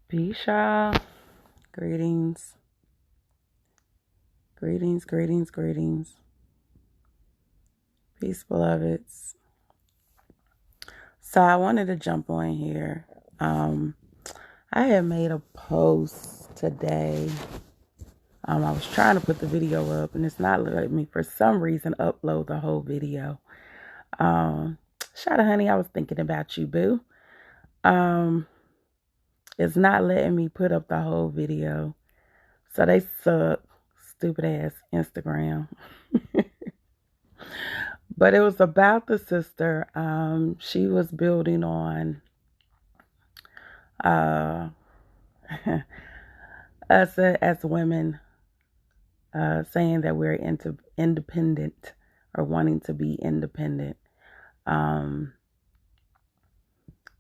Peace, y'all. Greetings. Greetings, greetings, greetings. Peace, beloveds. So I wanted to jump on here. I had made a post today. I was trying to put the video up, and it's not letting me, for some reason, upload the whole video. Shout out, honey, I was thinking about you, boo. It's not letting me put up the whole video. So they suck. Stupid ass Instagram. But it was about the sister. She was building on uh, us as women, saying that we're independent or wanting to be independent.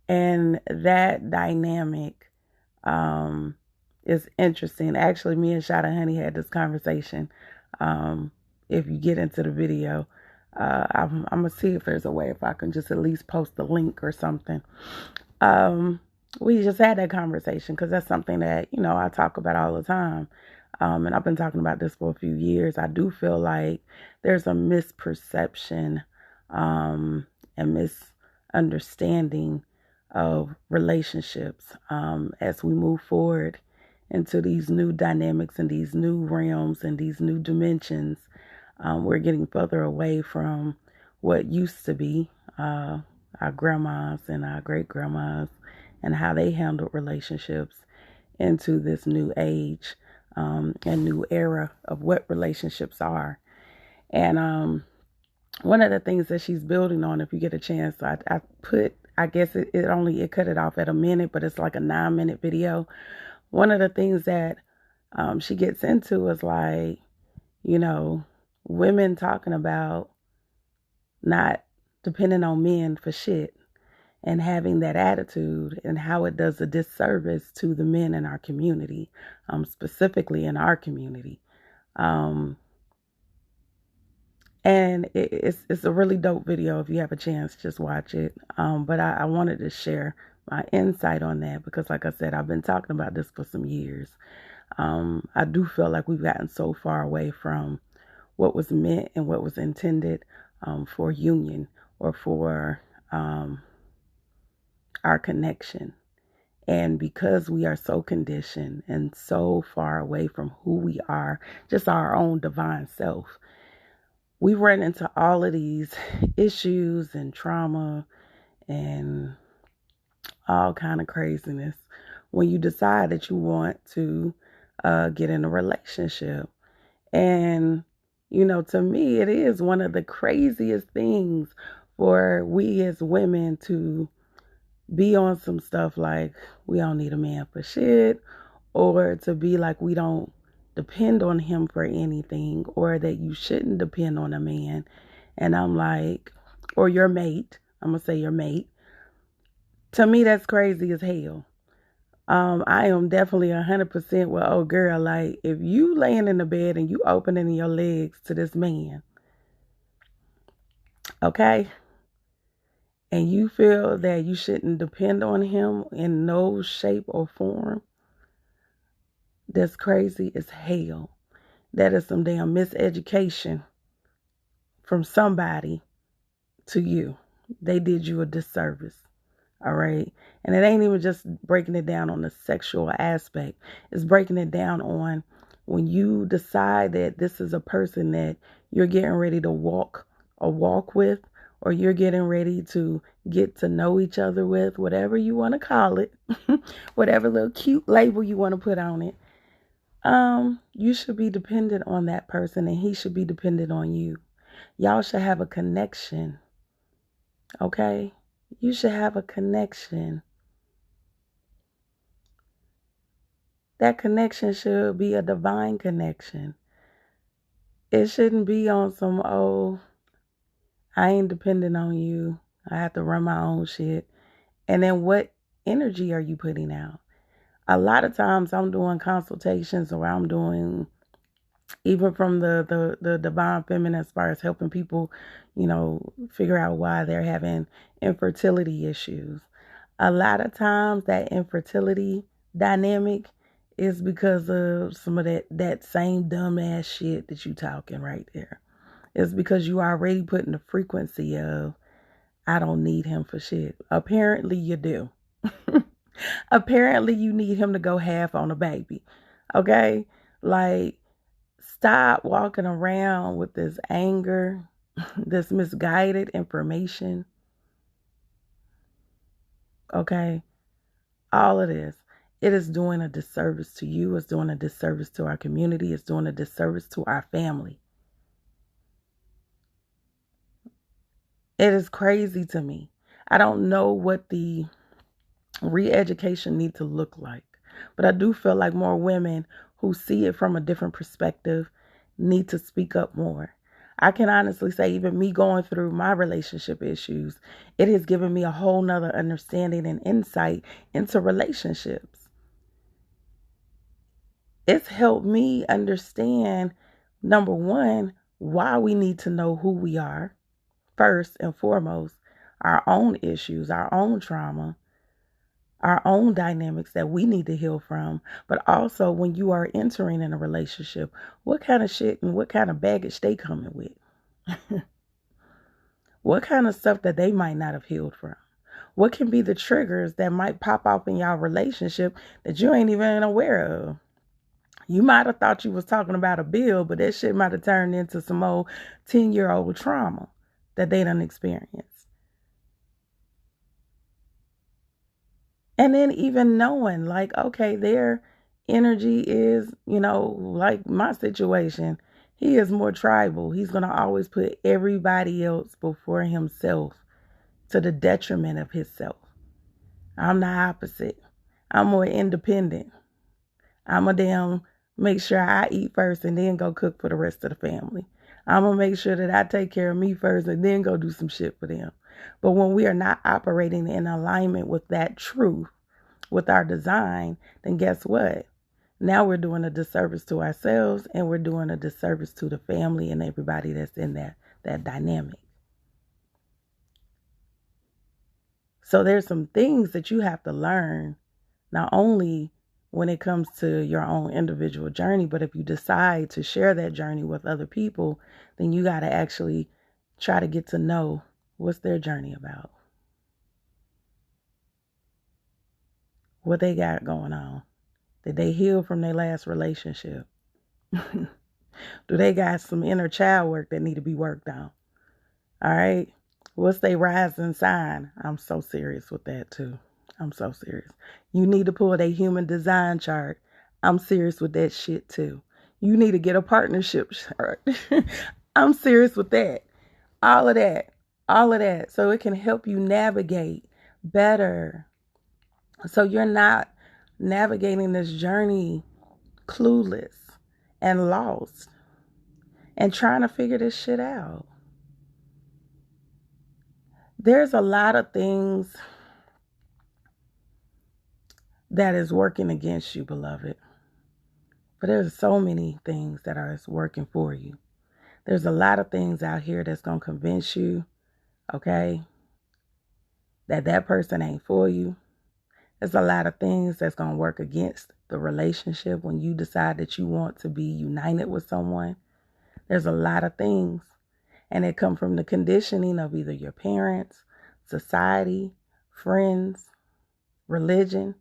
And that dynamic is interesting. Actually, me and Shada Honey had this conversation. If you get into the video, I'm going to see if there's a way if I can just at least post the link or something. We just had that conversation because that's something that, I talk about all the time. And I've been talking about this for a few years. I do feel like there's a misperception and misunderstanding of relationships as we move forward into these new dynamics and these new realms and these new dimensions. We're getting further away from what used to be our grandmas and our great grandmas and how they handled relationships into this new age and new era of what relationships are. And one of the things that she's building on, if you get a chance, I guess it cut it off at a minute, but it's like a 9-minute video. One of the things that she gets into is like, women talking about not depending on men for shit and having that attitude and how it does a disservice to the men in our community, specifically in our community. And it's a really dope video. If you have a chance, just watch it. But I wanted to share my insight on that because, like I said, I've been talking about this for some years. I do feel like we've gotten so far away from what was meant and what was intended for union or for our connection. And because we are so conditioned and so far away from who we are, just our own divine self, we run into all of these issues and trauma and all kind of craziness when you decide that you want to get in a relationship. And, to me, it is one of the craziest things for we as women to be on some stuff like we don't need a man for shit, or to be like we don't depend on him for anything, or that you shouldn't depend on a man. And I'm like, or your mate, I'm going to say your mate. To me, that's crazy as hell. I am definitely 100% with old girl. Like, if you laying in the bed and you opening your legs to this man, okay, and you feel that you shouldn't depend on him in no shape or form, that's crazy as hell. That is some damn miseducation from somebody to you. They did you a disservice. All right. And it ain't even just breaking it down on the sexual aspect. It's breaking it down on when you decide that this is a person that you're getting ready to walk a walk with, or you're getting ready to get to know each other with, whatever you want to call it, whatever little cute label you want to put on it. You should be dependent on that person and he should be dependent on you. Y'all should have a connection. Okay? You should have a connection. That connection should be a divine connection. It shouldn't be on some, I ain't dependent on you. I have to run my own shit. And then what energy are you putting out? A lot of times I'm doing consultations, or I'm doing, even from the divine feminine, as far as helping people, figure out why they're having infertility issues. A lot of times that infertility dynamic is because of some of that same dumbass shit that you talking right there. It's because you already putting the frequency of, I don't need him for shit. Apparently you do. Apparently you need him to go half on a baby. Okay? Like, stop walking around with this anger, this misguided information. Okay? All of this. It is doing a disservice to you. It's doing a disservice to our community. It's doing a disservice to our family. It is crazy to me. I don't know what the re-education need to look like, but I do feel like more women who see it from a different perspective need to speak up more. I can honestly say, even me going through my relationship issues, it has given me a whole nother understanding and insight into relationships. It's helped me understand, number one, why we need to know who we are, first and foremost, our own issues, our own trauma, our own dynamics that we need to heal from. But also, when you are entering in a relationship, what kind of shit and what kind of baggage they coming with? What kind of stuff that they might not have healed from? What can be the triggers that might pop off in y'all relationship that you ain't even aware of? You might have thought you was talking about a bill, but that shit might have turned into some old 10-year-old trauma that they done experienced. And then even knowing, like, okay, their energy is, like my situation, he is more tribal. He's going to always put everybody else before himself to the detriment of himself. I'm the opposite. I'm more independent. I'm a damn make sure I eat first and then go cook for the rest of the family. I'm going to make sure that I take care of me first and then go do some shit for them. But when we are not operating in alignment with that truth, with our design, then guess what? Now we're doing a disservice to ourselves, and we're doing a disservice to the family and everybody that's in that dynamic. So there's some things that you have to learn, not only when it comes to your own individual journey, but if you decide to share that journey with other people, then you got to actually try to get to know what's their journey about, what they got going on. Did they heal from their last relationship? Do they got some inner child work that need to be worked on? All right. What's their rising sign? I'm so serious with that too. I'm so serious. You need to pull their human design chart. I'm serious with that shit too. You need to get a partnership chart. I'm serious with that. All of that. All of that. So it can help you navigate better. So you're not navigating this journey clueless and lost and trying to figure this shit out. There's a lot of things that is working against you, beloved. But there's so many things that are working for you. There's a lot of things out here that's going to convince you, okay, that person ain't for you. There's a lot of things that's going to work against the relationship when you decide that you want to be united with someone. There's a lot of things. And it come from the conditioning of either your parents, society, friends, religion,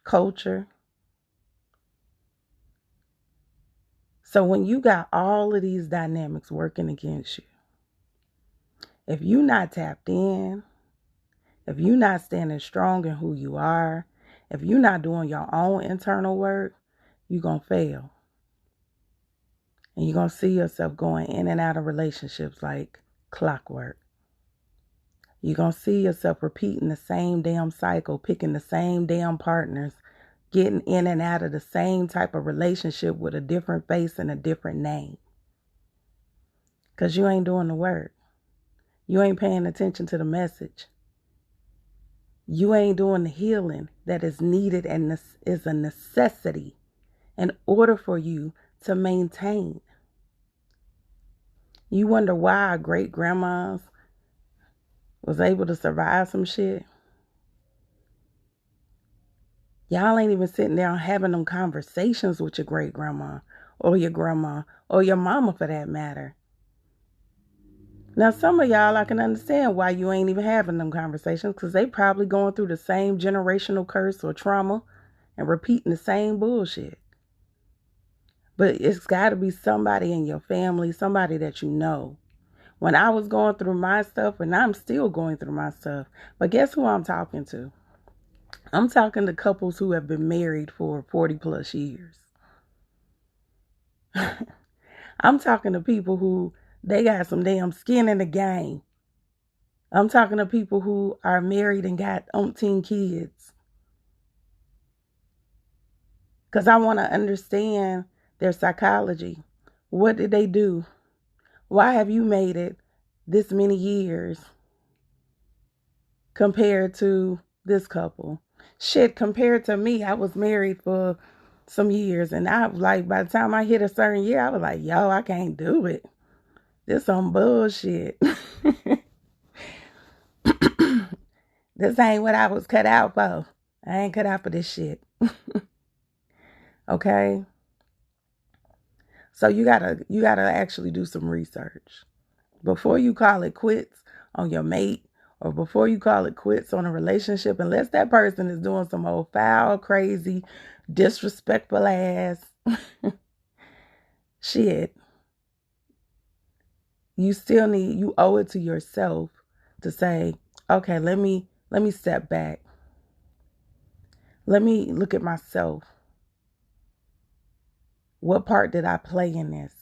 culture. So when you got all of these dynamics working against you, if you're not tapped in, if you're not standing strong in who you are, if you're not doing your own internal work, you're going to fail. And you're going to see yourself going in and out of relationships like clockwork. You're going to see yourself repeating the same damn cycle, picking the same damn partners, getting in and out of the same type of relationship with a different face and a different name. Because you ain't doing the work. You ain't paying attention to the message. You ain't doing the healing that is needed and is a necessity in order for you to maintain. You wonder why our great grandmas was able to survive some shit? Y'all ain't even sitting down having them conversations with your great grandma or your grandma or your mama for that matter. Now, some of y'all, I can understand why you ain't even having them conversations because they probably going through the same generational curse or trauma and repeating the same bullshit. But it's got to be somebody in your family, somebody that you know. When I was going through my stuff, and I'm still going through my stuff, but guess who I'm talking to? I'm talking to couples who have been married for 40 plus years. I'm talking to people who they got some damn skin in the game. I'm talking to people who are married and got umpteen kids. Because I want to understand their psychology. What did they do? Why have you made it this many years compared to this couple? Shit, compared to me, I was married for some years, and I was like, by the time I hit a certain year, I was like, yo, I can't do it. This some bullshit. This ain't what I was cut out for. I ain't cut out for this shit. Okay? So you gotta actually do some research. Before you call it quits on your mate, or before you call it quits on a relationship, unless that person is doing some old foul, crazy, disrespectful ass shit, you owe it to yourself to say, okay, let me step back. Let me look at myself. What part did I play in this?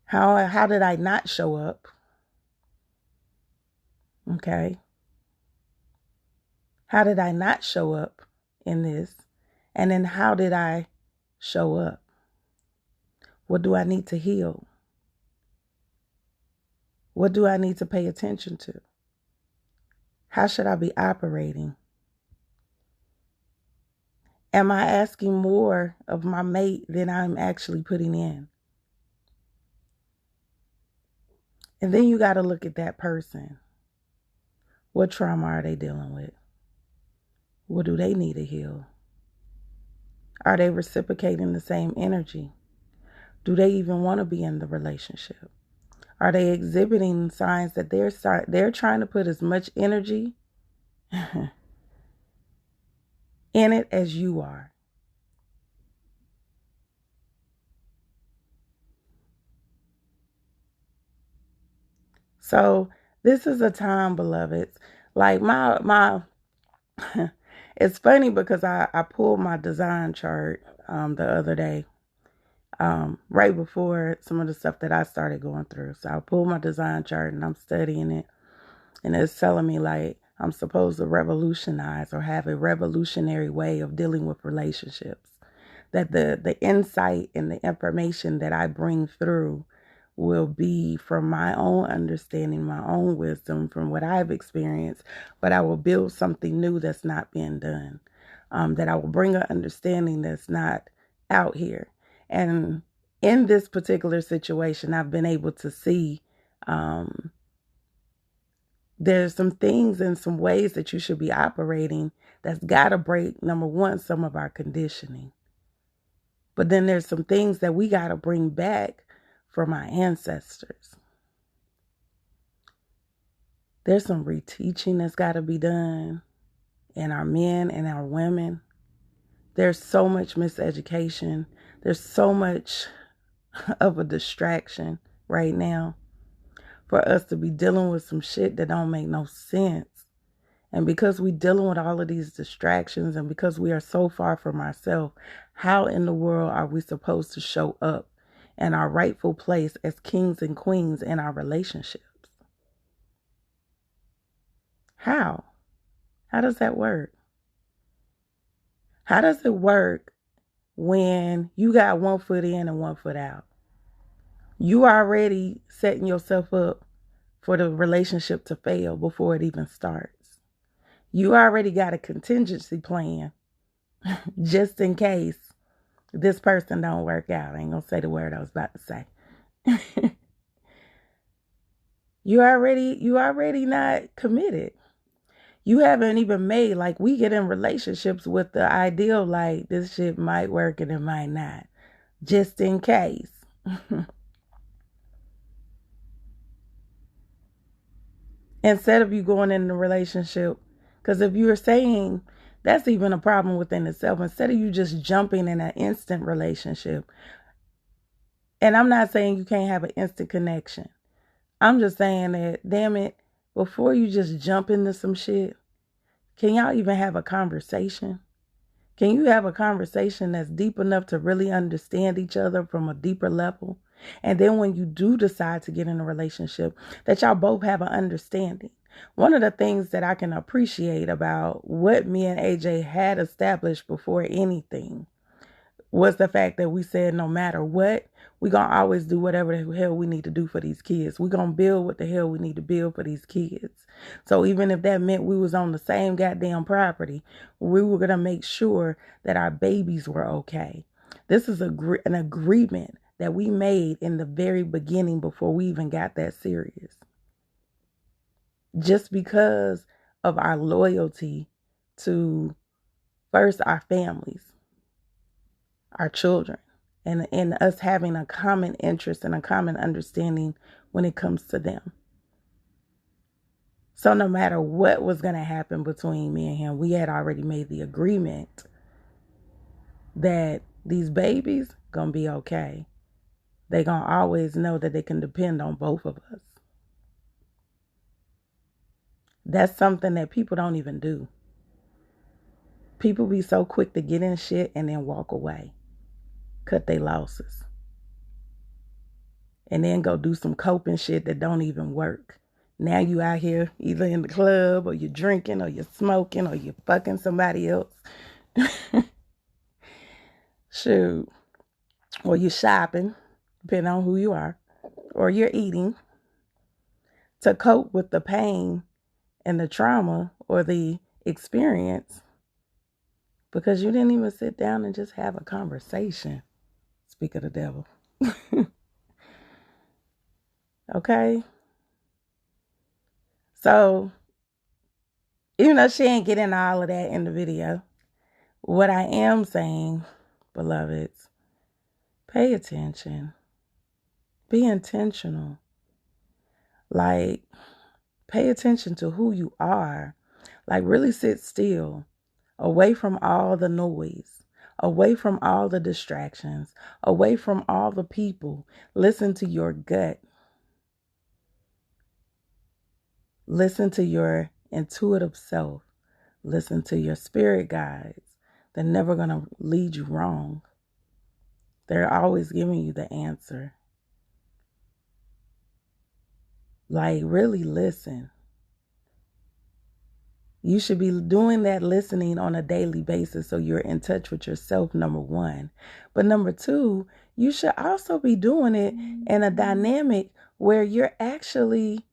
How did I not show up? Okay. How did I not show up in this? And then how did I show up? What do I need to heal? What do I need to pay attention to? How should I be operating? Am I asking more of my mate than I'm actually putting in? And then you got to look at that person. What trauma are they dealing with? What do they need to heal? Are they reciprocating the same energy? Do they even want to be in the relationship? Are they exhibiting signs that they're trying to put as much energy in it as you are? So this is a time, beloveds. Like my it's funny because I pulled my design chart the other day, right before some of the stuff that I started going through. So I pulled my design chart and I'm studying it, and it's telling me like I'm supposed to revolutionize or have a revolutionary way of dealing with relationships. That the insight and the information that I bring through will be from my own understanding, my own wisdom, from what I've experienced, but I will build something new that's not being done. That I will bring an understanding that's not out here. And in this particular situation, I've been able to see there's some things and some ways that you should be operating that's got to break, number one, some of our conditioning. But then there's some things that we got to bring back from our ancestors. There's some reteaching that's got to be done in our men and our women. There's so much miseducation. There's so much of a distraction right now for us to be dealing with some shit that don't make no sense. And because we're dealing with all of these distractions and because we are so far from ourselves, how in the world are we supposed to show up in our rightful place as kings and queens in our relationships? How? How does that work? How does it work when you got 1 foot in and 1 foot out? You already setting yourself up for the relationship to fail before it even starts. You already got a contingency plan just in case this person don't work out. I ain't gonna say the word I was about to say. You already not committed. You haven't even made, like, we get in relationships with the ideal, like, this shit might work and it might not, just in case. Instead of you going in the relationship, because if you're saying, that's even a problem within itself, instead of you just jumping in an instant relationship, and I'm not saying you can't have an instant connection. I'm just saying that, damn it, before you just jump into some shit, can y'all even have a conversation? Can you have a conversation that's deep enough to really understand each other from a deeper level? And then when you do decide to get in a relationship, that y'all both have an understanding. One of the things that I can appreciate about what me and AJ had established before anything was the fact that we said no matter what, we're going to always do whatever the hell we need to do for these kids. We're going to build what the hell we need to build for these kids. So even if that meant we was on the same goddamn property, we were going to make sure that our babies were okay. This is an agreement that we made in the very beginning before we even got that serious. Just because of our loyalty to, first, our families, our children, and us having a common interest and a common understanding when it comes to them. So no matter what was going to happen between me and him, we had already made the agreement that these babies going to be okay. They going to always know that they can depend on both of us. That's something that people don't even do. People be so quick to get in shit and then walk away. Cut their losses. And then go do some coping shit that don't even work. Now you out here either in the club or you're drinking or you're smoking or you're fucking somebody else. Shoot. Or you're shopping, depending on who you are. Or you're eating to cope with the pain and the trauma or the experience because you didn't even sit down and just have a conversation. Speak of the devil. Okay? So, even though she ain't getting all of that in the video, what I am saying, beloveds, pay attention. Be intentional. Like, pay attention to who you are. Like, really sit still, away from all the noise, away from all the distractions, away from all the people. Listen to your gut. Listen to your intuitive self. Listen to your spirit guides. They're never going to lead you wrong. They're always giving you the answer. Like, really listen. You should be doing that listening on a daily basis so you're in touch with yourself, number one. But number two, you should also be doing it in a dynamic where you're actually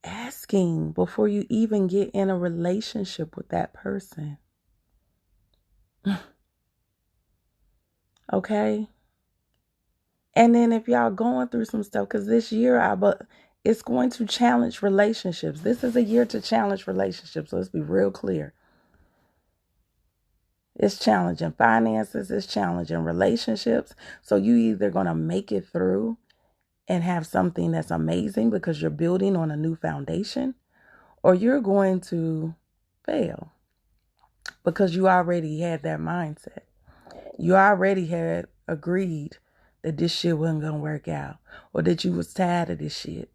asking before you even get in a relationship with that person. Okay? And then if y'all going through some stuff, because this year it's going to challenge relationships. This is a year to challenge relationships. Let's be real clear. It's challenging finances. It's challenging relationships. So you either going to make it through and have something that's amazing because you're building on a new foundation, or you're going to fail because you already had that mindset. You already had agreed that this shit wasn't going to work out, or that you was tired of this shit.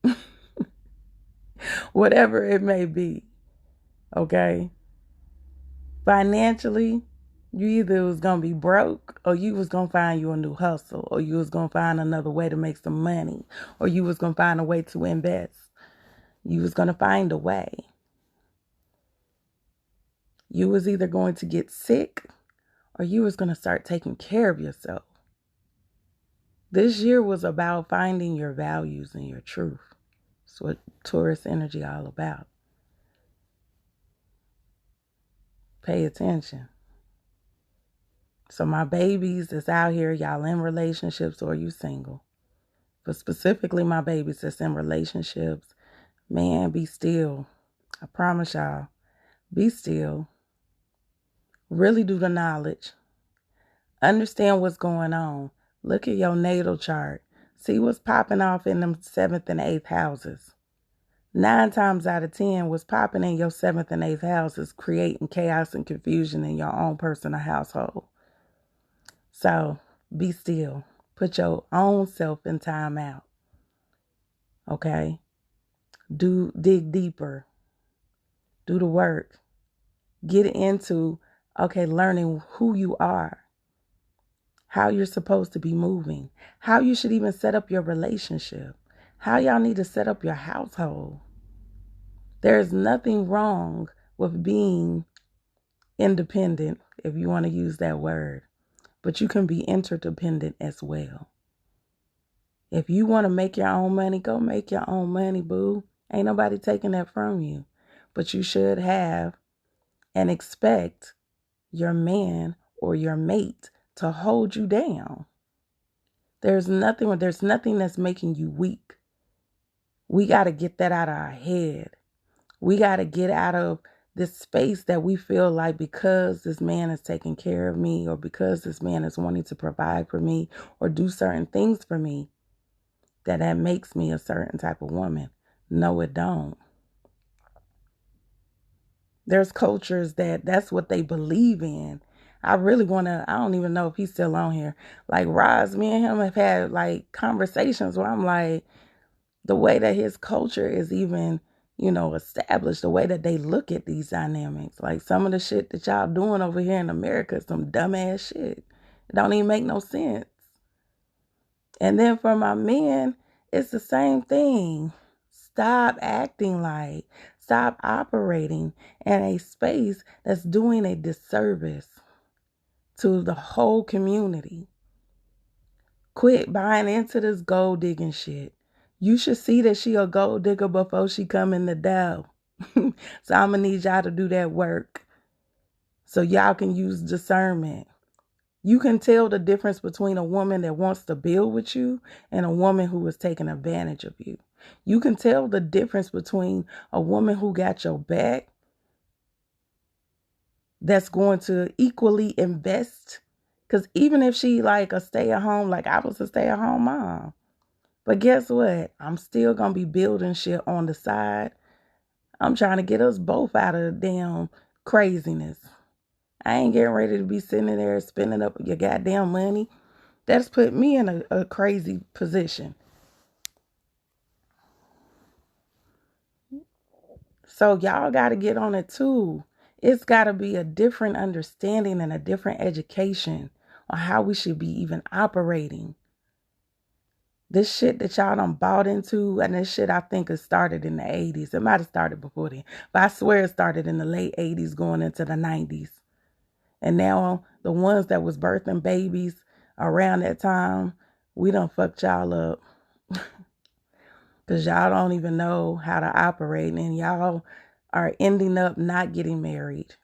Whatever it may be. Okay? Financially, you either was going to be broke, or you was going to find you a new hustle, or you was going to find another way to make some money, or you was going to find a way to invest. You was going to find a way. You was either going to get sick, or you was going to start taking care of yourself. This year was about finding your values and your truth. That's what Taurus energy all about. Pay attention. So my babies that's out here, y'all in relationships or you single. But specifically my babies that's in relationships, man, be still. I promise y'all, Be still. Really do the knowledge. Understand what's going on. Look at your natal chart. See what's popping off in them 7th and 8th houses. 9 times out of 10, what's popping in your 7th and 8th houses, creating chaos and confusion in your own personal household. So be still. Put your own self in time out. Okay? Dig deeper. Do the work. Get into, learning who you are, how you're supposed to be moving, how you should even set up your relationship, how y'all need to set up your household. There is nothing wrong with being independent, if you want to use that word, but you can be interdependent as well. If you want to make your own money, go make your own money, boo. Ain't nobody taking that from you. But you should have and expect your man or your mate to hold you down. There's nothing that's making you weak. We got to get that out of our head. We got to get out of this space that we feel like because this man is taking care of me, or because this man is wanting to provide for me or do certain things for me, that makes me a certain type of woman. No, it don't. There's cultures that's what they believe in. I don't even know if he's still on here. Like Roz, me and him have had like conversations where I'm like, the way that his culture is even, established, the way that they look at these dynamics. Like some of the shit that y'all doing over here in America is some dumbass shit. It don't even make no sense. And then for my men, it's the same thing. Stop operating in a space that's doing a disservice to the whole community. Quit buying into this gold digging shit. You should see that she a gold digger before she come in the door. So I'm going to need y'all to do that work so y'all can use discernment. You can tell the difference between a woman that wants to build with you and a woman who is taking advantage of you. You can tell the difference between a woman who got your back, that's going to equally invest. Because even if she like a stay-at-home, like I was a stay-at-home mom, but guess what? I'm still going to be building shit on the side. I'm trying to get us both out of damn craziness. I ain't getting ready to be sitting there spending up your goddamn money. That's put me in a crazy position. So y'all got to get on it too. It's got to be a different understanding and a different education on how we should be even operating. This shit that y'all done bought into, and this shit I think it started in the 80s. It might have started before then, but I swear it started in the late 80s going into the 90s. And now the ones that was birthing babies around that time, we done fucked y'all up. Because y'all don't even know how to operate, and y'all are ending up not getting married,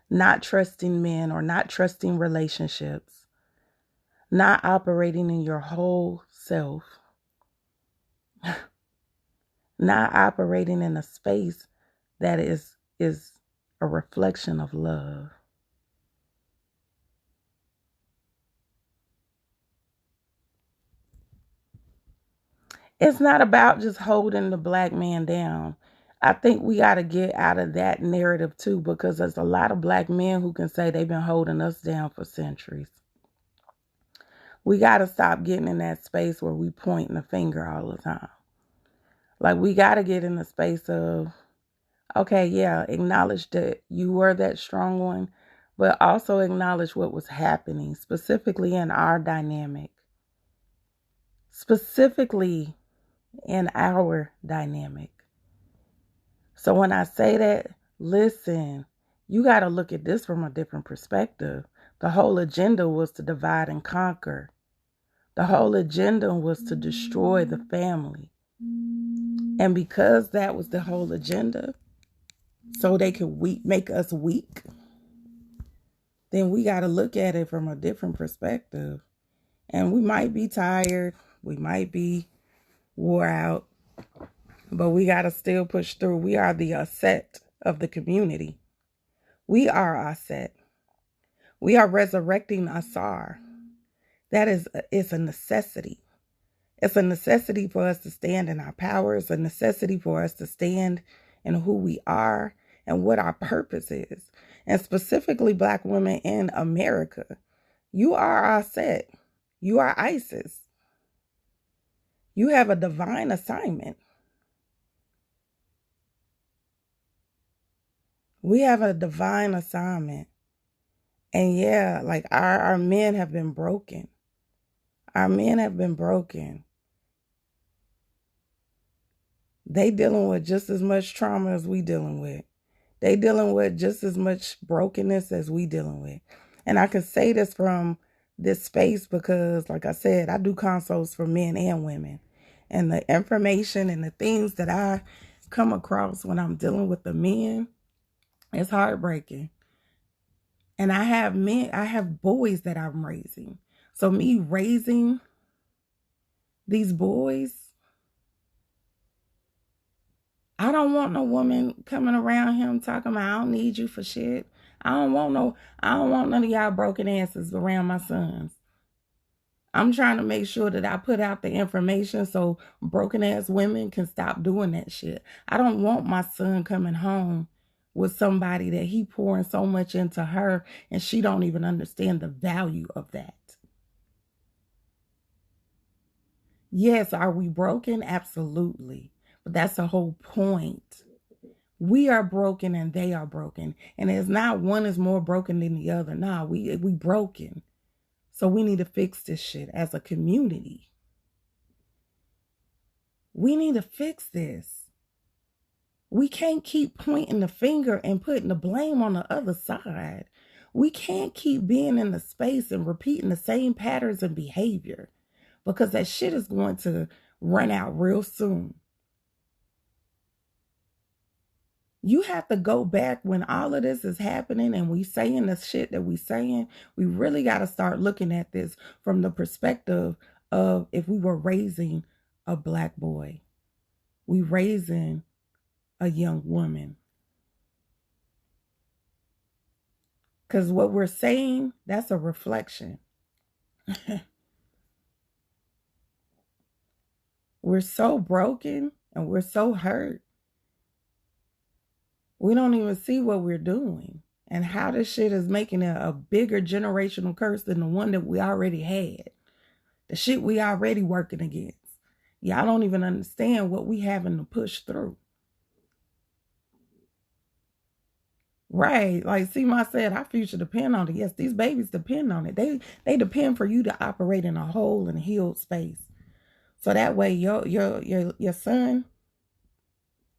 not trusting men or not trusting relationships, not operating in your whole self, not operating in a space that is a reflection of love. It's not about just holding the black man down. I think we got to get out of that narrative too, because there's a lot of black men who can say they've been holding us down for centuries. We got to stop getting in that space where we pointing the finger all the time. Like we got to get in the space of, okay, yeah, acknowledge that you were that strong one, but also acknowledge what was happening specifically in our dynamic. Specifically in our dynamic. So when I say that, listen, you got to look at this from a different perspective. The whole agenda was to divide and conquer. The whole agenda was to destroy the family. And because that was the whole agenda, so they could make us weak, then we got to look at it from a different perspective. And we might be tired. We might be wore out. But we got to still push through. We are the Aset of the community. We are Aset. We are resurrecting Asar. That is, it's a necessity. It's a necessity for us to stand in our power. It's a necessity for us to stand in who we are and what our purpose is. And specifically, Black women in America, you are Aset. You are Isis. You have a divine assignment. We have a divine assignment. And yeah, like our men have been broken. Our men have been broken. They dealing with just as much trauma as we dealing with. They dealing with just as much brokenness as we dealing with. And I can say this from this space because, like I said, I do consults for men and women. And the information and the things that I come across when I'm dealing with the men, it's heartbreaking. And I have boys that I'm raising. So me raising these boys, I don't want no woman coming around him talking about, I don't need you for shit. I don't want none of y'all broken asses around my sons. I'm trying to make sure that I put out the information so broken ass women can stop doing that shit. I don't want my son coming home with somebody that he pouring so much into her and she don't even understand the value of that. Yes, are we broken? Absolutely. But that's the whole point. We are broken and they are broken. And it's not one is more broken than the other. Nah, we broken. So we need to fix this shit as a community. We need to fix this. We can't keep pointing the finger and putting the blame on the other side. We can't keep being in the space and repeating the same patterns and behavior because that shit is going to run out real soon. You have to go back when all of this is happening and we saying the shit that we saying. We really got to start looking at this from the perspective of if we were raising a Black boy, we raising a young woman. Because what we're saying, that's a reflection. We're so broken and we're so hurt. We don't even see what we're doing and how this shit is making a bigger generational curse than the one that we already had. The shit we already working against. Y'all don't even understand what we having to push through. Right. Like Seema said, our future depend on it. Yes, these babies depend on it. They depend for you to operate in a whole and healed space. So that way your son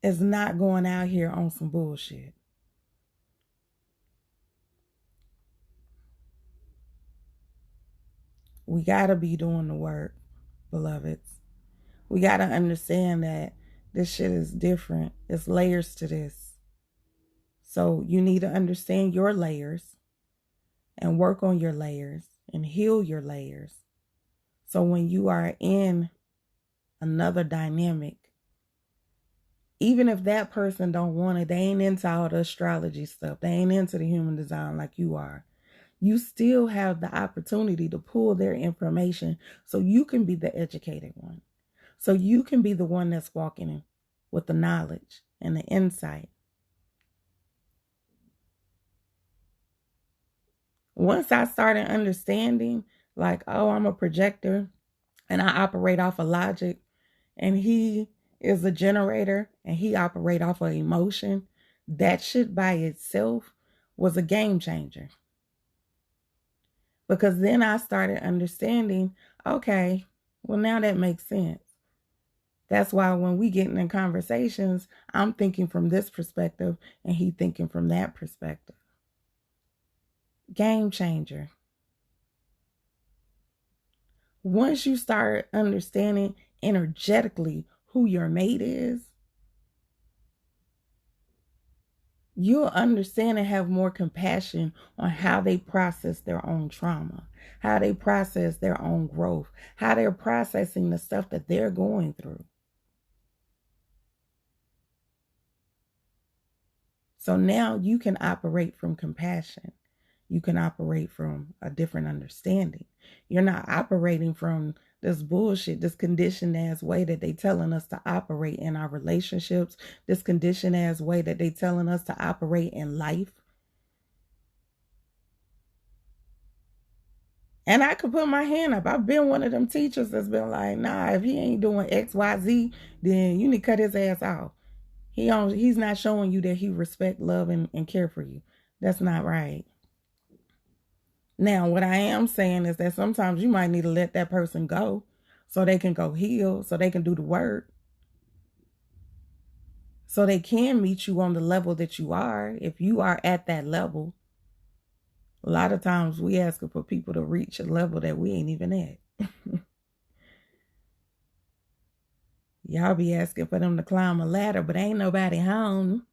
is not going out here on some bullshit. We gotta be doing the work, beloveds. We gotta understand that this shit is different. There's layers to this. So you need to understand your layers and work on your layers and heal your layers. So when you are in another dynamic, even if that person don't want it, they ain't into all the astrology stuff, they ain't into the human design like you are, you still have the opportunity to pull their information so you can be the educated one. So you can be the one that's walking in with the knowledge and the insight. Once I started understanding, like, oh, I'm a projector and I operate off of logic, and he is a generator and he operate off of emotion, that shit by itself was a game changer. Because then I started understanding, okay, well, now that makes sense. That's why when we get in conversations, I'm thinking from this perspective and he thinking from that perspective. Game changer. Once you start understanding energetically who your mate is, you'll understand and have more compassion on how they process their own trauma, how they process their own growth, how they're processing the stuff that they're going through. So now you can operate from compassion. You can operate from a different understanding. You're not operating from this bullshit, this conditioned ass way that they telling us to operate in our relationships, this conditioned ass way that they telling us to operate in life. And I could put my hand up. I've been one of them teachers that's been like, nah, if he ain't doing X, Y, Z, then you need to cut his ass off. He's not showing you that he respect, love, and care for you. That's not right. Now, what I am saying is that sometimes you might need to let that person go so they can go heal, so they can do the work, so they can meet you on the level that you are. If you are at that level, a lot of times we ask for people to reach a level that we ain't even at. Y'all be asking for them to climb a ladder, but ain't nobody home.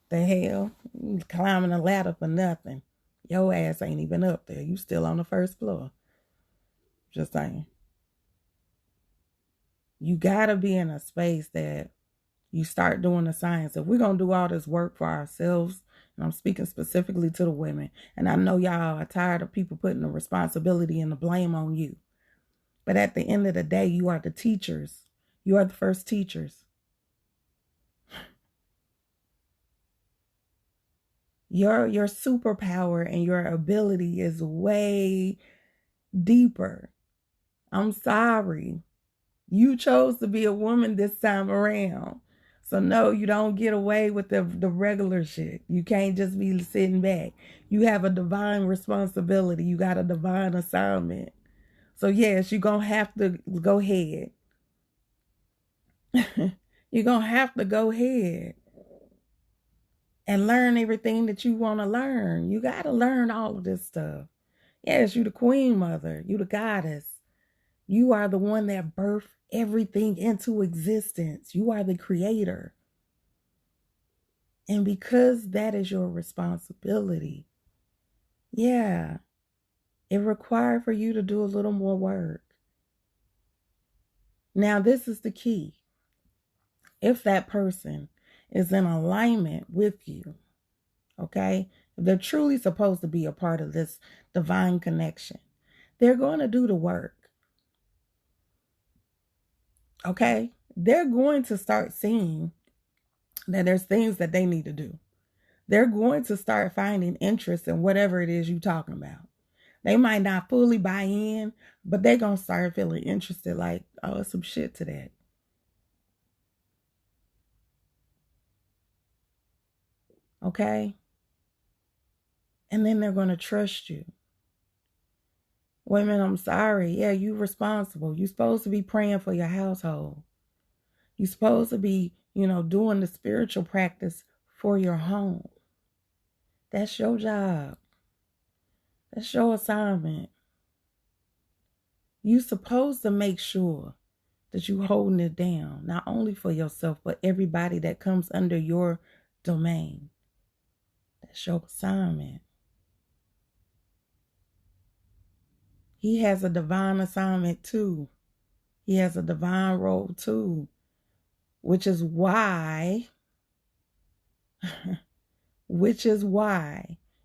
The hell? You climbing a ladder for nothing. Your ass ain't even up there. You still on the first floor. Just saying. You gotta be in a space that you start doing the science. If we're gonna do all this work for ourselves, and I'm speaking specifically to the women, and I know y'all are tired of people putting the responsibility and the blame on you. But at the end of the day, you are the teachers. You are the first teachers. Your superpower and your ability is way deeper. I'm sorry. You chose to be a woman this time around. So no, you don't get away with the regular shit. You can't just be sitting back. You have a divine responsibility. You got a divine assignment. So yes, you're going to have to go ahead. You're going to have to go ahead and learn everything that you want to learn. You got to learn all of this stuff. Yes, you the queen mother. You the goddess. You are the one that birthed everything into existence. You are the creator. And because that is your responsibility, yeah, it required for you to do a little more work. Now, this is the key. If that person is in alignment with you, okay, if they're truly supposed to be a part of this divine connection, they're going to do the work. Okay, they're going to start seeing that there's things that they need to do. They're going to start finding interest in whatever it is you're talking about. They might not fully buy in, but they're going to start feeling interested, like, oh, it's some shit to that. Okay? And then they're going to trust you. Women, I'm sorry. Yeah, you're responsible. You're supposed to be praying for your household. You're supposed to be, doing the spiritual practice for your home. That's your job. That's your assignment. You're supposed to make sure that you're holding it down, not only for yourself, but everybody that comes under your domain. That's your assignment. He has a divine assignment too. He has a divine role too, which is why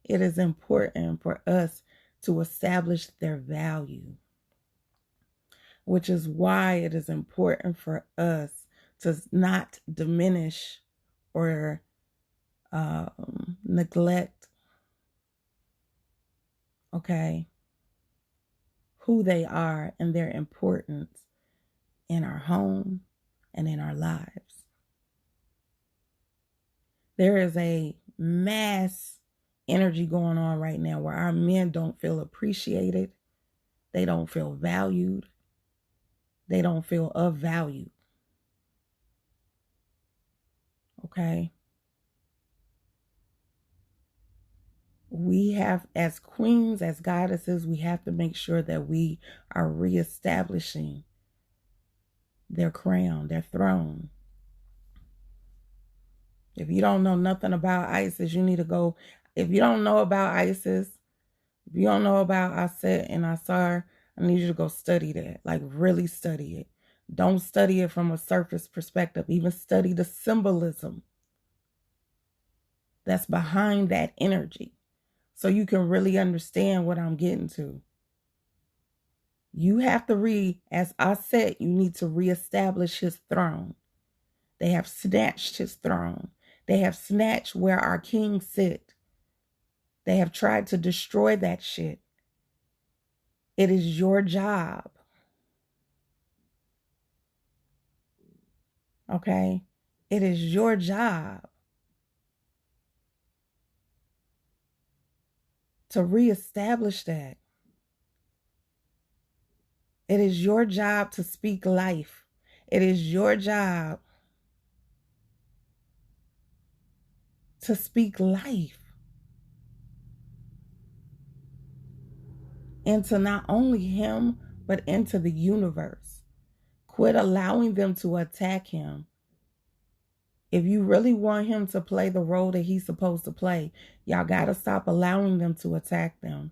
it is important for us to establish their value, which is why it is important for us to not diminish or neglect, okay, who they are and their importance in our home and in our lives. There is a mass energy going on right now where our men don't feel appreciated. They don't feel valued. They don't feel of value. Okay? We have, as queens, as goddesses, we have to make sure that we are reestablishing their crown, their throne. If you don't know nothing about Isis, you need to go. If you don't know about Isis, if you don't know about Aset and Asar, I need you to go study that. Like, really study it. Don't study it from a surface perspective. Even study the symbolism. that's behind that energy, so you can really understand what I'm getting to. You have to as I said, you need to reestablish his throne. They have snatched his throne. They have snatched where our king sit. They have tried to destroy that shit. It is your job. Okay? It is your job to reestablish that. It is your job to speak life. It is your job to speak life into not only him, but into the universe. Quit allowing them to attack him. If you really want him to play the role that he's supposed to play, y'all got to stop allowing them to attack them.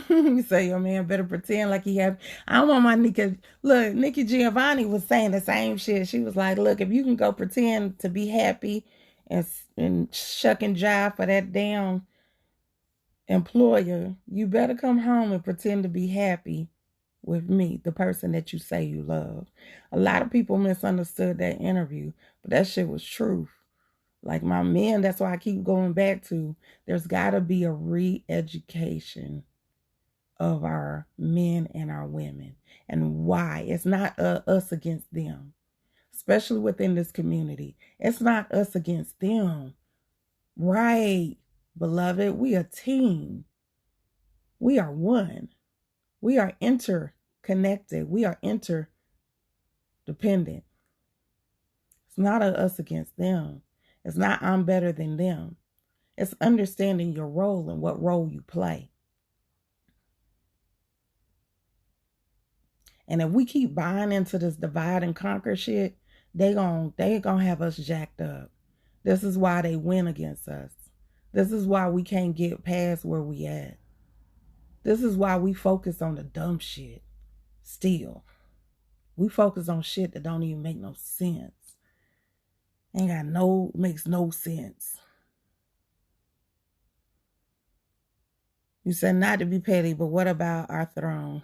You say your man better pretend like he have. I don't want my Nikki Giovanni was saying the same shit. She was like, look, if you can go pretend to be happy and shuck and jive for that damn employer, you better come home and pretend to be happy with me, the person that you say you love. A lot of people misunderstood that interview, but that shit was truth. Like my men, that's why I keep going back to, there's got to be a re-education of our men and our women, and why. It's not us against them, especially within this community. It's not us against them. Right, beloved, we a team. We are one. We are interconnected. We are interdependent. It's not us against them. It's not I'm better than them. It's understanding your role and what role you play. And if we keep buying into this divide and conquer shit, they gonna have us jacked up. This is why they win against us. This is why we can't get past where we at. This is why we focus on the dumb shit still. We focus on shit that don't even make no sense. Makes no sense. You said not to be petty, but what about our throne?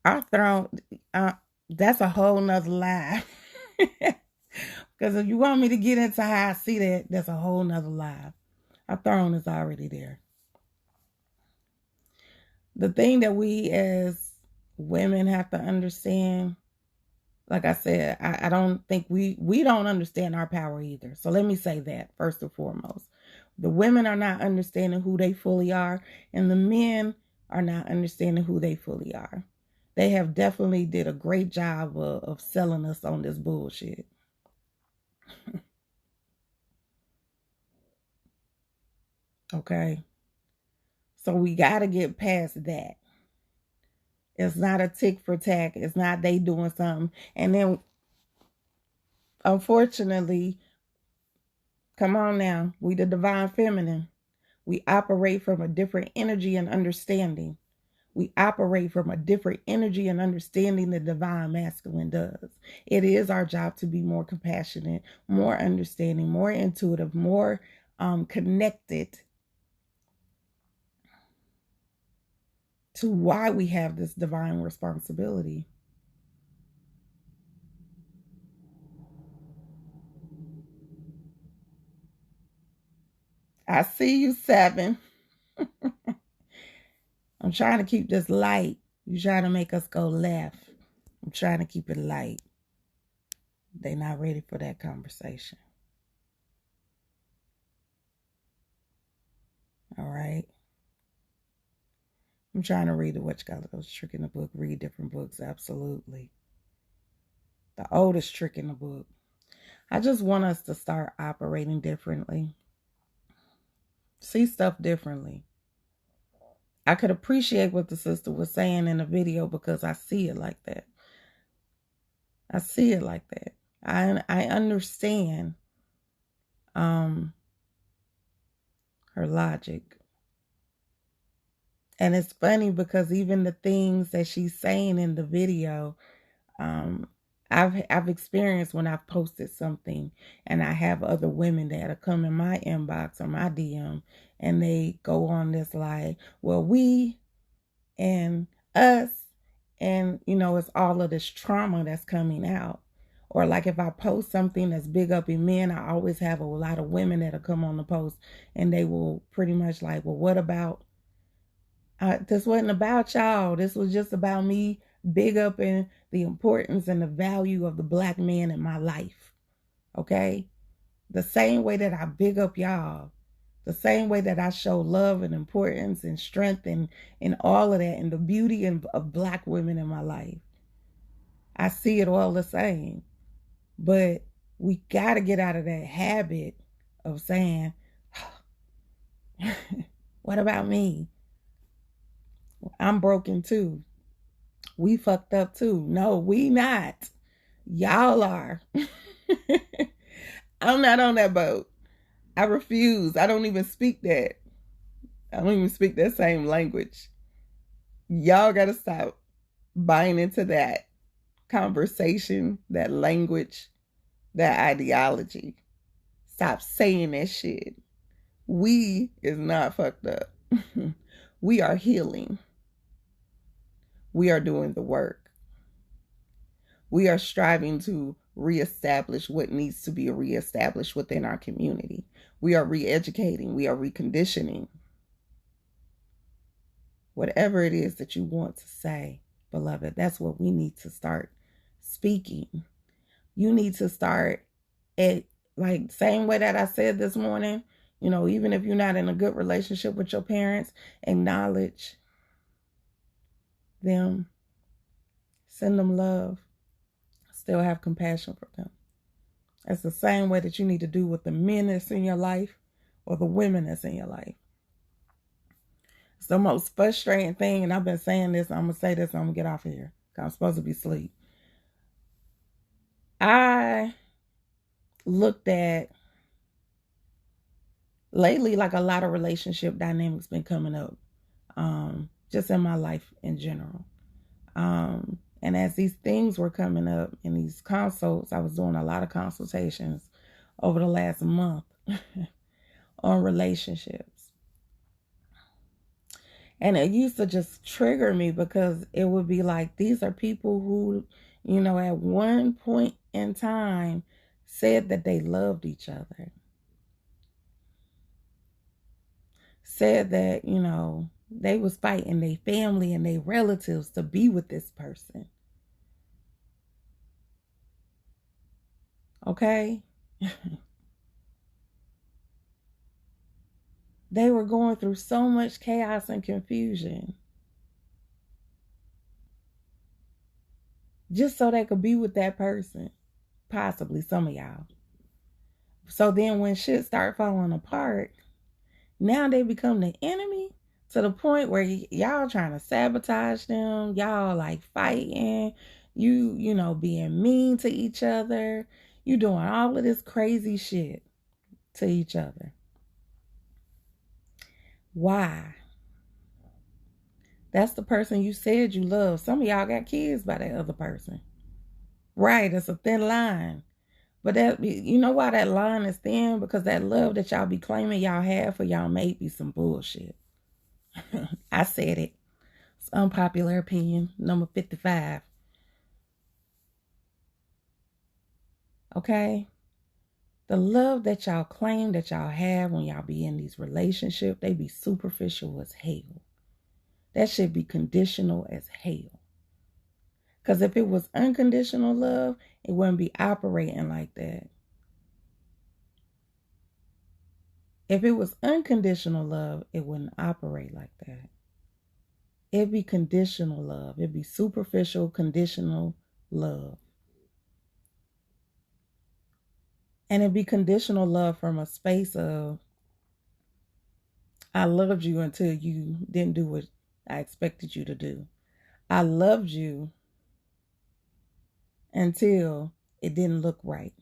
Our throne, that's a whole nother lie. Because if you want me to get into how I see that, that's a whole nother lie. Our throne is already there. The thing that we as women have to understand, like I said, I don't think we don't understand our power either. So let me say that first and foremost. The women are not understanding who they fully are, and the men are not understanding who they fully are. They have definitely did a great job of selling us on this bullshit. Okay? So we got to get past that. It's not a tick for tack. It's not they doing something. And then, unfortunately, come on now, we the divine feminine. We operate from a different energy and understanding. We operate from a different energy and understanding the divine masculine does. It is our job to be more compassionate, more understanding, more intuitive, more connected to why we have this divine responsibility. I see you, 7. I'm trying to keep this light. You're trying to make us go left. I'm trying to keep it light. They're not ready for that conversation. All right. I'm trying to read the what you call those trick in the book, read different books. Absolutely. The oldest trick in the book. I just want us to start operating differently. See stuff differently. I could appreciate what the sister was saying in the video because I see it like that. I see it like that. I understand her logic. And it's funny because even the things that she's saying in the video, I I've experienced when I've posted something and I have other women that have come in my inbox or my DM and they go on this like, well, we and us, and it's all of this trauma that's coming out. Or like if I post something that's big up in men, I always have a lot of women that'll come on the post and they will pretty much like, well, what about this wasn't about y'all. This was just about me big up in the importance and the value of the Black man in my life. Okay? The same way that I big up y'all, the same way that I show love and importance and strength and all of that and the beauty of Black women in my life. I see it all the same. But we got to get out of that habit of saying, what about me? I'm broken too. We fucked up too. No, we not. Y'all are. I'm not on that boat. I refuse. I don't even speak that. I don't even speak that same language. Y'all got to stop buying into that conversation, that language, that ideology. Stop saying that shit. We is not fucked up. We are healing. We are doing the work. We are striving to reestablish what needs to be reestablished within our community. We are re-educating. We are reconditioning. Whatever it is that you want to say, beloved, that's what we need to start speaking. You need to start at, like, same way that I said this morning, even if you're not in a good relationship with your parents, acknowledge them, send them love, still have compassion for them. That's the same way that you need to do with the men that's in your life or the women that's in your life. It's the most frustrating thing, and I've been saying this, I'm going to say this, and I'm going to get off of here because I'm supposed to be asleep. I looked at lately, like a lot of relationship dynamics been coming up, just in my life in general. And as these things were coming up in these consults, I was doing a lot of consultations over the last month on relationships. And it used to just trigger me because it would be like, these are people who, at one point in time said that they loved each other. Said that, they was fighting their family and their relatives to be with this person. Okay? They were going through so much chaos and confusion just so they could be with that person. Possibly some of y'all. So then when shit start falling apart, now they become the enemy to the point where y'all trying to sabotage them. Y'all like fighting. You being mean to each other. You doing all of this crazy shit to each other. Why? That's the person you said you love. Some of y'all got kids by that other person. Right, it's a thin line. But that, why that line is thin? Because that love that y'all be claiming y'all have for y'all may be some bullshit. I said it. It's unpopular opinion, number 55. Okay? The love that y'all claim that y'all have when y'all be in these relationships, they be superficial as hell. That should be conditional as hell. Because if it was unconditional love, it wouldn't be operating like that. If it was unconditional love, it wouldn't operate like that. It'd be conditional love. It'd be superficial, conditional love. And it'd be conditional love from a space of, I loved you until you didn't do what I expected you to do. I loved you until it didn't look right.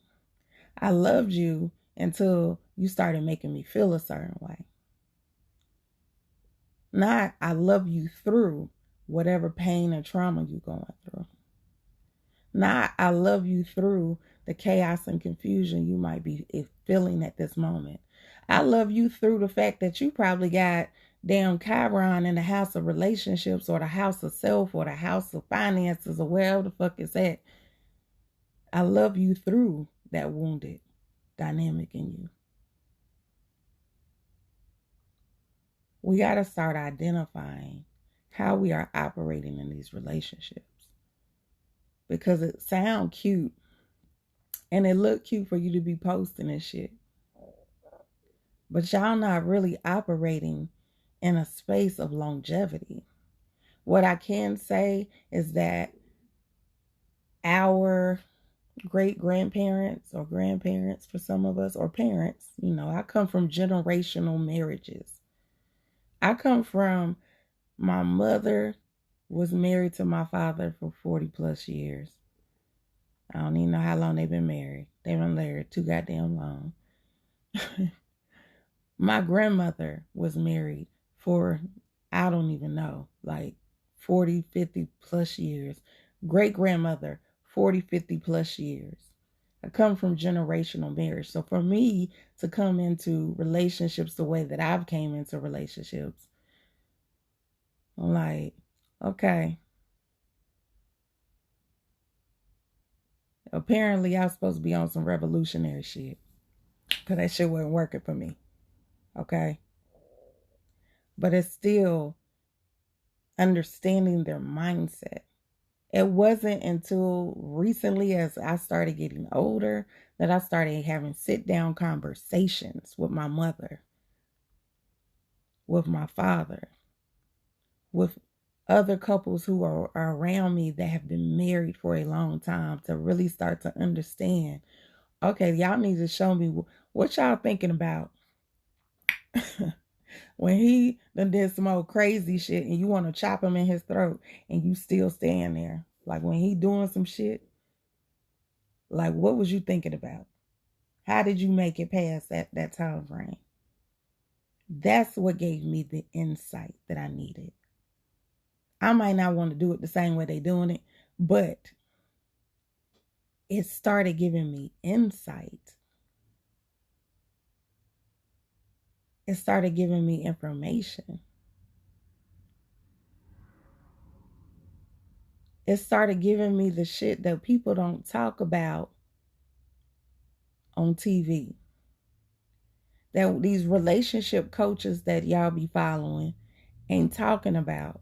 I loved you until you started making me feel a certain way. Not, I love you through whatever pain and trauma you're going through. Not I love you through the chaos and confusion you might be feeling at this moment. I love you through the fact that you probably got damn Chiron in the house of relationships or the house of self or the house of finances or wherever the fuck it's at. I love you through that wounded dynamic in you. We got to start identifying how we are operating in these relationships, because it sound cute and it look cute for you to be posting and shit, but y'all not really operating in a space of longevity. What I can say is that our great grandparents or grandparents for some of us, or parents, I come from generational marriages. I come from, my mother was married to my father for 40 plus years. I don't even know how long they've been married. They've been married too goddamn long. My grandmother was married for, I don't even know, like 40, 50 plus years. Great grandmother, 40, 50 plus years. I come from generational marriage. So for me to come into relationships the way that I've came into relationships, I'm like, okay. Apparently I was supposed to be on some revolutionary shit, because that shit wasn't working for me. Okay. But it's still understanding their mindset. It wasn't until recently, as I started getting older, that I started having sit down conversations with my mother, with my father, with other couples who are around me that have been married for a long time, to really start to understand, okay, y'all need to show me what y'all thinking about. When he done did some old crazy shit and you want to chop him in his throat and you still stand there. Like when he doing some shit, like what was you thinking about? How did you make it past that time frame? That's what gave me the insight that I needed. I might not want to do it the same way they doing it, but it started giving me insight. It started giving me information. It started giving me the shit that people don't talk about on TV. That these relationship coaches that y'all be following ain't talking about.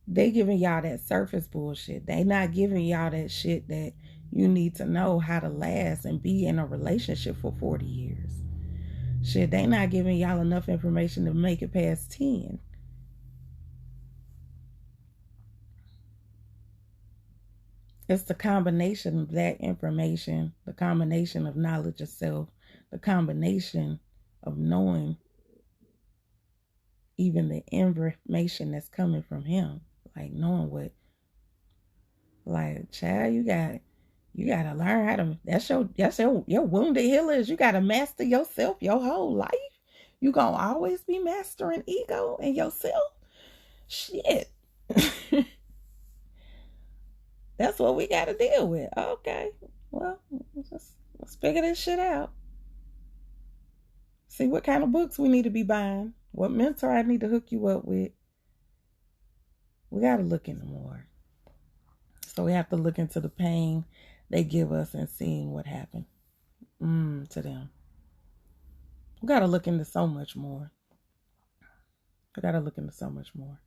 They giving y'all that surface bullshit. They not giving y'all that shit that you need to know how to last and be in a relationship for 40 years. Shit, they not giving y'all enough information to make it past 10. It's the combination of that information, the combination of knowledge of self, the combination of knowing even the information that's coming from him. Like knowing what, like, child, you gotta learn how to, that's your wounded healers. You gotta master yourself your whole life. You gonna always be mastering ego and yourself. Shit. That's what we gotta deal with. Okay. Well, let's figure this shit out. See what kind of books we need to be buying. What mentor I need to hook you up with. We gotta look into more. So we have to look into the pain they give us and seeing what happened to them. We got to look into so much more. We got to look into so much more.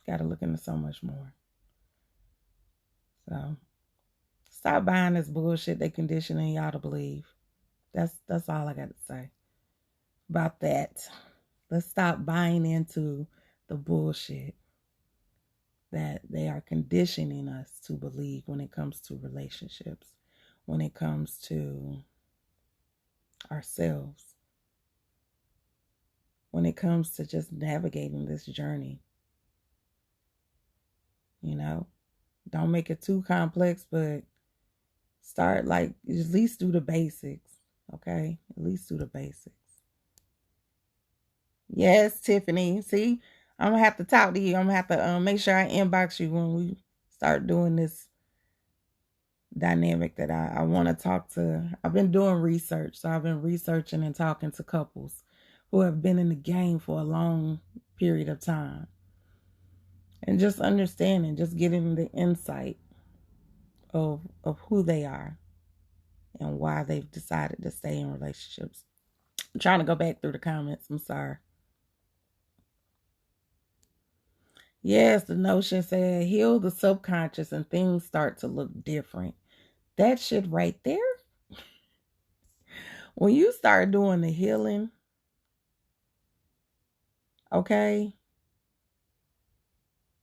Got to look into so much more. So stop buying this bullshit they conditioning y'all to believe. That's all I got to say about that. Let's stop buying into the bullshit that they are conditioning us to believe when it comes to relationships, when it comes to ourselves, when it comes to just navigating this journey. Don't make it too complex, but start, like, at least do the basics. Okay? At least do the basics. Yes, Tiffany. See, I'm gonna have to talk to you. I'm gonna have to make sure I inbox you when we start doing this dynamic that I want to talk to. I've been doing research, so I've been researching and talking to couples who have been in the game for a long period of time, and just understanding, just getting the insight of who they are and why they've decided to stay in relationships. I'm trying to go back through the comments. I'm sorry. Yes, the notion said heal the subconscious and things start to look different. That shit right there. When you start doing the healing, okay?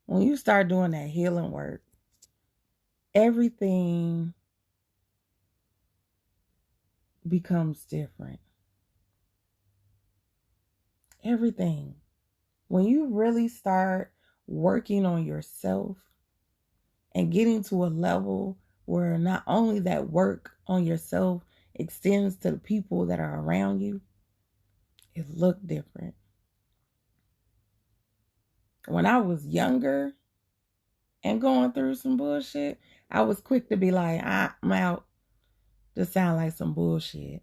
When you start doing that healing work, everything becomes different. Everything. When you really start working on yourself and getting to a level where not only that work on yourself extends to the people that are around you, it look different. When I was younger and going through some bullshit, I was quick to be like, I'm out. This sound like some bullshit.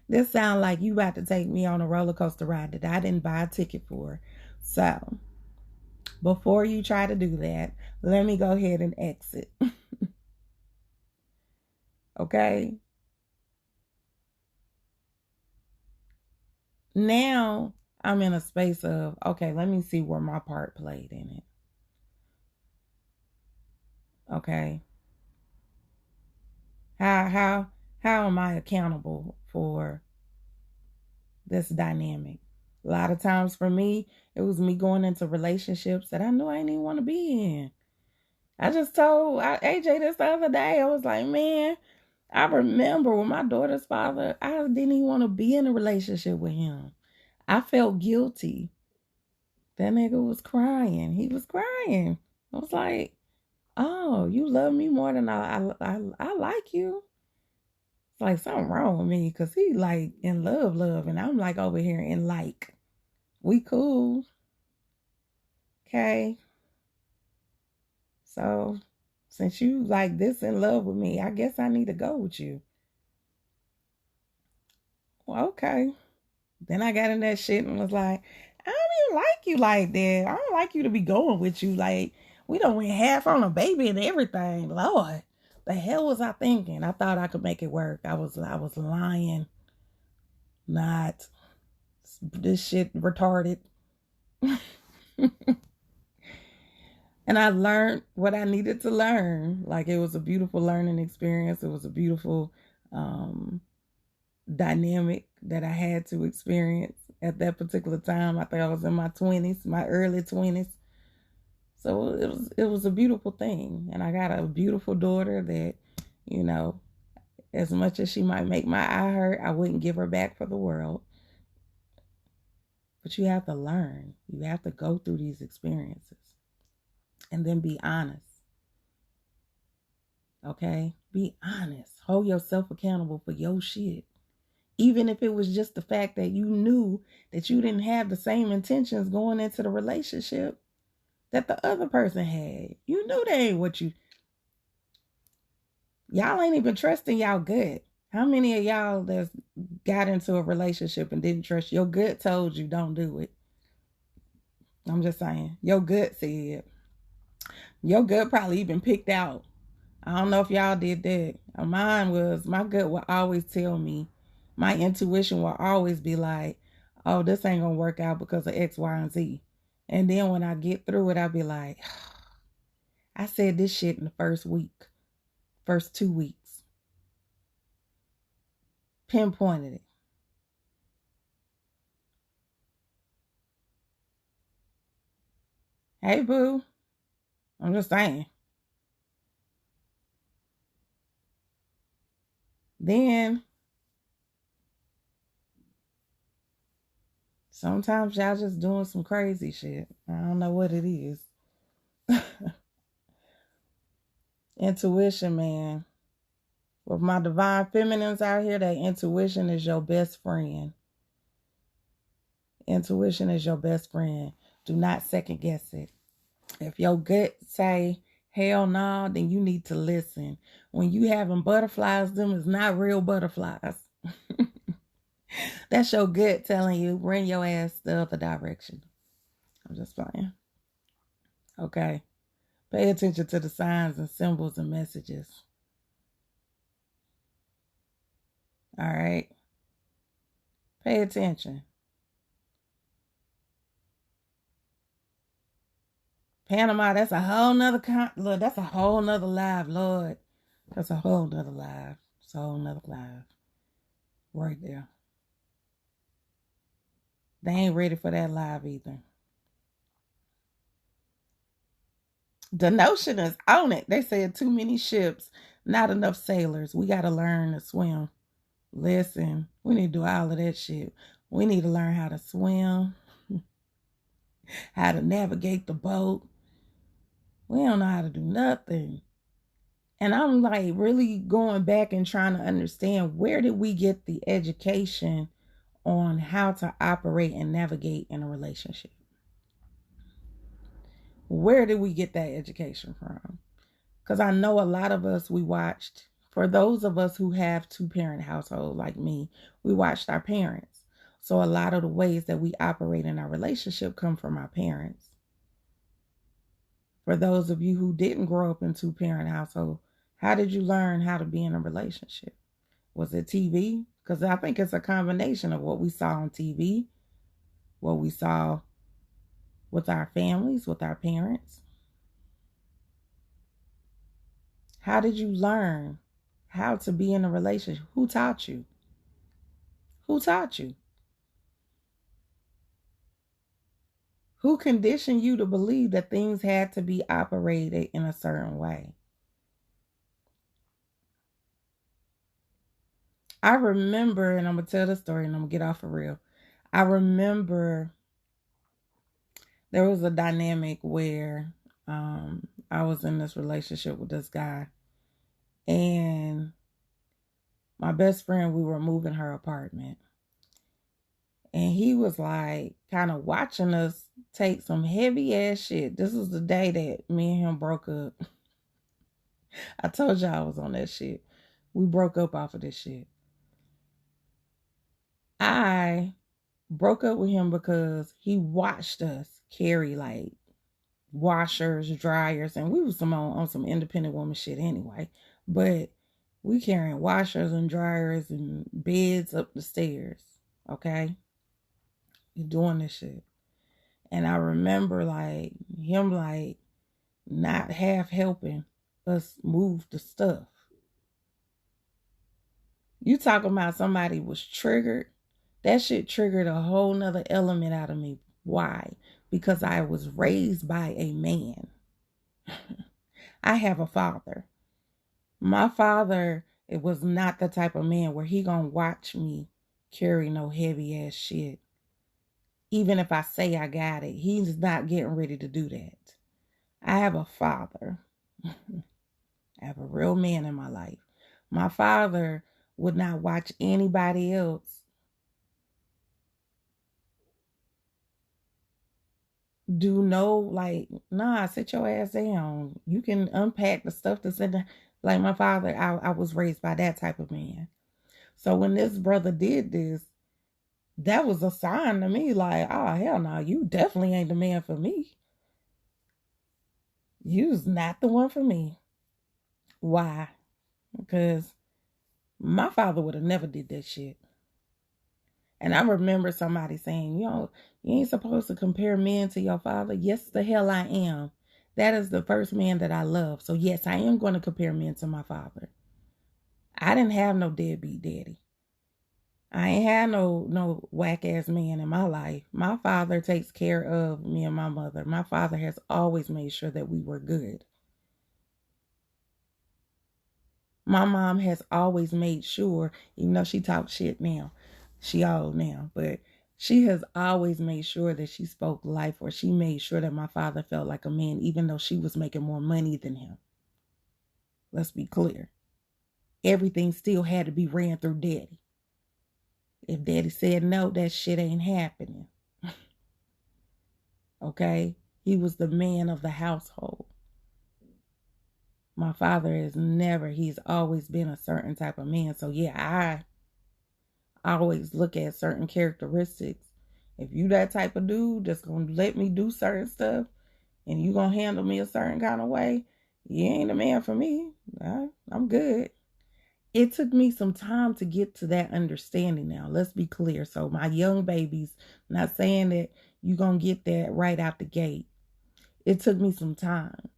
This sound like you about to take me on a roller coaster ride that I didn't buy a ticket for. So, before you try to do that, let me go ahead and exit. Okay? Now, I'm in a space of, okay, let me see where my part played in it. Okay? How am I accountable for this dynamic? A lot of times for me, it was me going into relationships that I knew I didn't even want to be in. I just told AJ this the other day. I was like, man, I remember with my daughter's father, I didn't even want to be in a relationship with him. I felt guilty. That nigga was crying. He was crying. I was like, oh, you love me more than I like you. It's like something wrong with me because he like in love, and I'm like over here in like. We cool. Okay. So since you like this in love with me, I guess I need to go with you. Well, okay. Then I got in that shit and was like, I don't even like you like that. I don't like you to be going with you. Like, we done went half on a baby and everything. Lord, the hell was I thinking? I thought I could make it work. I was lying. Not this shit retarded. And I learned what I needed to learn. Like, it was a beautiful learning experience. It was a beautiful dynamic that I had to experience at that particular time. I think I was in my 20s, my early 20s. So it was a beautiful thing. And I got a beautiful daughter that, you know, as much as she might make my eye hurt, I wouldn't give her back for the world. But you have to learn. You have to go through these experiences and then be honest. Okay? Be honest. Hold yourself accountable for your shit. Even if it was just the fact that you knew that you didn't have the same intentions going into the relationship that the other person had. You knew they ain't what y'all ain't even trusting y'all gut. How many of y'all that got into a relationship and didn't trust your gut told you don't do it? I'm just saying. Your gut said. Your gut probably even picked out. I don't know if y'all did that. Mine was, my gut would always tell me, my intuition will always be like, oh, this ain't gonna work out because of X, Y, and Z. And then when I get through it, I'll be like, I said this shit in the first week, first 2 weeks. Pinpointed it. Hey, boo. I'm just saying. Then, sometimes y'all just doing some crazy shit. I don't know what it is. Intuition, man. With my divine feminines out here, that intuition is your best friend. Intuition is your best friend. Do not second guess it. If your gut say hell no, then you need to listen. When you having butterflies, them is not real butterflies. That's your gut telling you, bring your ass the other direction. I'm just playing. Okay. Pay attention to the signs and symbols and messages. All right. Pay attention. Panama, that's a whole nother look, that's a whole nother live, Lord. That's a whole nother live. It's a whole nother live. Right there. They ain't ready for that live either. The notion is on it. They said too many ships, not enough sailors. We got to learn to swim. Listen, we need to do all of that shit. We need to learn how to swim, how to navigate the boat. We don't know how to do nothing. And I'm like really going back and trying to understand, where did we get the education on how to operate and navigate in a relationship? Where did we get that education from? Because I know a lot of us, we watched, for those of us who have two-parent household like me, we watched our parents. So a lot of the ways that we operate in our relationship come from our parents. For those of you who didn't grow up in two-parent household, how did you learn how to be in a relationship? Was it TV? Because I think it's a combination of what we saw on TV, what we saw with our families, with our parents. How did you learn how to be in a relationship? Who taught you? Who taught you? Who conditioned you to believe that things had to be operated in a certain way? I remember, and I'm going to tell the story and I'm going to get off for real. I remember there was a dynamic where I was in this relationship with this guy, and my best friend, we were moving her apartment, and he was like kind of watching us take some heavy ass shit. This was the day that me and him broke up. I told y'all I was on that shit. We broke up off of this shit. I broke up with him because he watched us carry like washers, dryers, and we was on some independent woman shit anyway. But we carrying washers and dryers and beds up the stairs. Okay? You're doing this shit. And I remember like him like not half helping us move the stuff. You talking about somebody was triggered? That shit triggered a whole nother element out of me. Why? Because I was raised by a man. I have a father. My father, it was not the type of man where he gonna watch me carry no heavy ass shit. Even if I say I got it, he's not getting ready to do that. I have a father. I have a real man in my life. My father would not watch anybody else do no, like, nah, sit your ass down. You can unpack the stuff that's in the, like my father, I was raised by that type of man. So when this brother did this, that was a sign to me like, oh, hell no, you definitely ain't the man for me. You's not the one for me. Why? Because my father would have never did that shit. And I remember somebody saying, you ain't supposed to compare men to your father. Yes, the hell I am. That is the first man that I love. So yes, I am going to compare men to my father. I didn't have no deadbeat daddy. I ain't had no whack ass man in my life. My father takes care of me and my mother. My father has always made sure that we were good. My mom has always made sure, even though she talks shit now, she old now, but she has always made sure that she spoke life, or she made sure that my father felt like a man, even though she was making more money than him. Let's be clear. Everything still had to be ran through daddy. If daddy said no, that shit ain't happening. Okay? He was the man of the household. My father he's always been a certain type of man. So yeah, I always look at certain characteristics. If you that type of dude that's gonna let me do certain stuff and you gonna handle me a certain kind of way, you ain't a man for me. I'm good. It took me some time to get to that understanding now. Let's be clear. So my young babies, not saying that you're gonna get that right out the gate. It took me some time.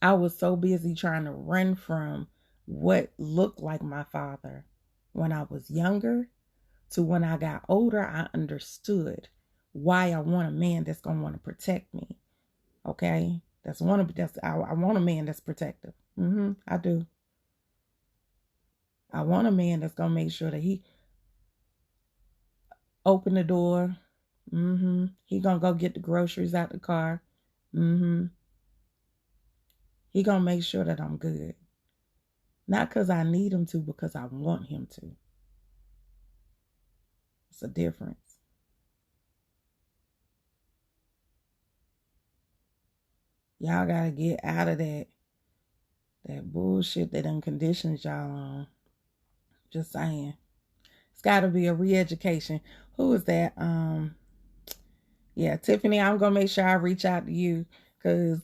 I was so busy trying to run from what looked like my father when I was younger to when I got older. I understood why I want a man that's gonna want to protect me. Okay, I want a man that's protective. I do. I want a man that's gonna make sure that he open the door. He gonna go get the groceries out the car. He gonna make sure that I'm good. Not because I need him to, because I want him to. It's a difference. Y'all gotta get out of that bullshit that done conditions y'all on. Just saying. It's gotta be a re-education. Who is that? Yeah, Tiffany, I'm gonna make sure I reach out to you because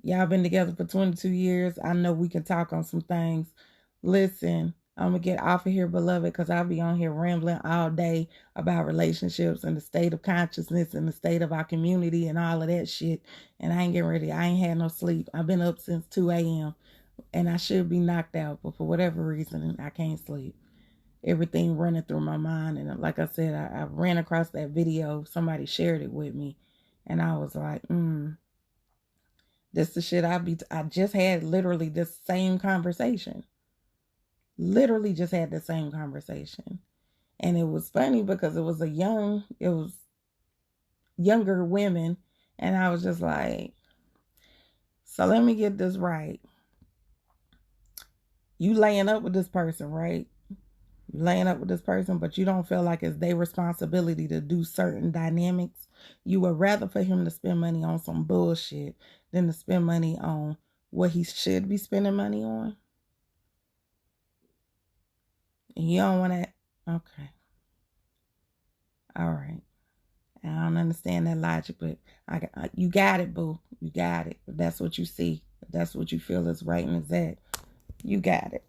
y'all been together for 22 years. I know we can talk on some things. Listen, I'm going to get off of here, beloved, because I'll be on here rambling all day about relationships and the state of consciousness and the state of our community and all of that shit. And I ain't getting ready. I ain't had no sleep. I've been up since 2 a.m. and I should be knocked out, but for whatever reason, I can't sleep. Everything running through my mind. And like I said, I ran across that video. Somebody shared it with me. And I was like, This the shit I just had literally this same conversation. Literally just had the same conversation. And it was funny because it was younger women. And I was just like, so let me get this right. You laying up with this person, right? You laying up with this person, but you don't feel like it's their responsibility to do certain dynamics. You would rather for him to spend money on some bullshit than to spend money on what he should be spending money on. And you don't want to. Okay. All right. I don't understand that logic, but you got it, boo. You got it. If that's what you see, if that's what you feel is right and exact, you got it.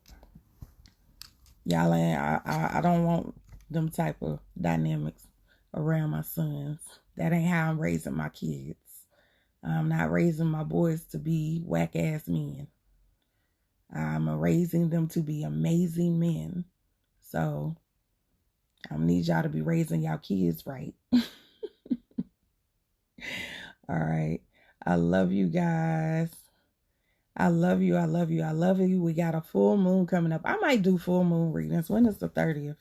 Y'all ain't. I don't want them type of dynamics around my sons. That ain't how I'm raising my kids. I'm not raising my boys to be whack ass men. I'm raising them to be amazing men. So I need y'all to be raising y'all kids right. All right. I love you guys. I love you. I love you. I love you. We got a full moon coming up. I might do full moon readings. When is the 30th?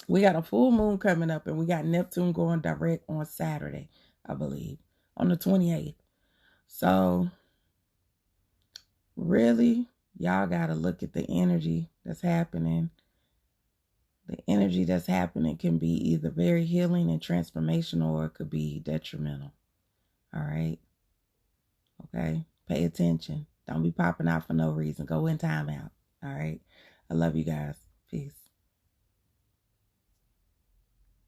We got a full moon coming up and we got Neptune going direct on Saturday, I believe, on the 28th. So really, y'all got to look at the energy that's happening. The energy that's happening can be either very healing and transformational or it could be detrimental. All right. Okay. Pay attention. Don't be popping out for no reason. Go in time out. All right. I love you guys. Peace.